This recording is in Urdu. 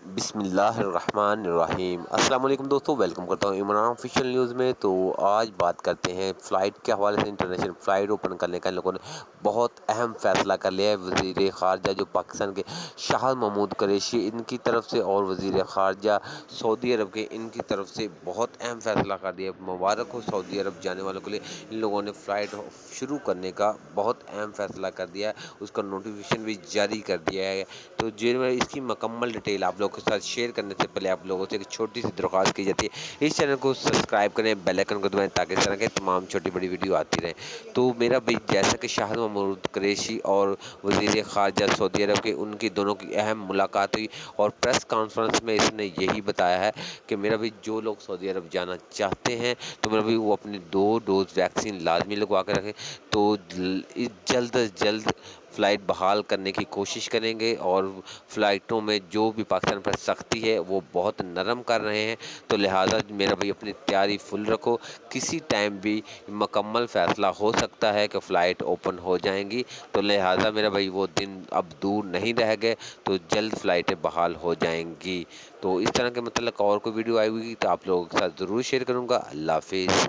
بسم اللہ الرحمن الرحیم۔ السلام علیکم دوستو، ویلکم کرتا ہوں عمران آفیشیل نیوز میں۔ تو آج بات کرتے ہیں فلائٹ کے حوالے سے۔ انٹرنیشنل فلائٹ اوپن کرنے کا ان لوگوں نے بہت اہم فیصلہ کر لیا ہے۔ وزیر خارجہ جو پاکستان کے شاہ محمود قریشی ان کی طرف سے اور وزیر خارجہ سعودی عرب کے ان کی طرف سے بہت اہم فیصلہ کر دیا ہے۔ مبارک ہو سعودی عرب جانے والوں کے لیے، ان لوگوں نے فلائٹ شروع کرنے کا بہت اہم فیصلہ کر دیا ہے، اس کا نوٹیفیکیشن بھی جاری کر دیا ہے۔ تو اس کی مکمل ڈیٹیل آپ لوگوں کے ساتھ شیئر کرنے سے پہلے آپ لوگوں سے ایک چھوٹی سی درخواست کی جاتی ہے، اس چینل کو سبسکرائب کریں، بیل آئیکن کو دبائیں تاکہ اس طرح کے تمام چھوٹی بڑی ویڈیو آتی رہیں۔ تو میرا بھی جیسا کہ شاہ محمود قریشی اور وزیر خارجہ سعودی عرب کے ان کی دونوں کی اہم ملاقات ہوئی، اور پریس کانفرنس میں اس نے یہی بتایا ہے کہ میرا بھی جو لوگ سعودی عرب جانا چاہتے ہیں تو میرا بھی وہ اپنی 2 ڈوز ویکسین لازمی لگوا کے رکھیں۔ تو جلد از جلد فلائٹ بحال کرنے کی کوشش کریں گے، اور فلائٹوں میں جو بھی پاکستان پر سختی ہے وہ بہت نرم کر رہے ہیں، تو لہٰذا میرا بھائی اپنی تیاری فل رکھو۔ کسی ٹائم بھی مکمل فیصلہ ہو سکتا ہے کہ فلائٹ اوپن ہو جائیں گی، تو لہٰذا میرا بھائی وہ دن اب دور نہیں رہ گئے، تو جلد فلائٹیں بحال ہو جائیں گی۔ تو اس طرح کے متعلق اور کوئی ویڈیو آئی ہوگی تو آپ لوگوں کے ساتھ ضرور شیئر کروں گا۔ اللہ حافظ۔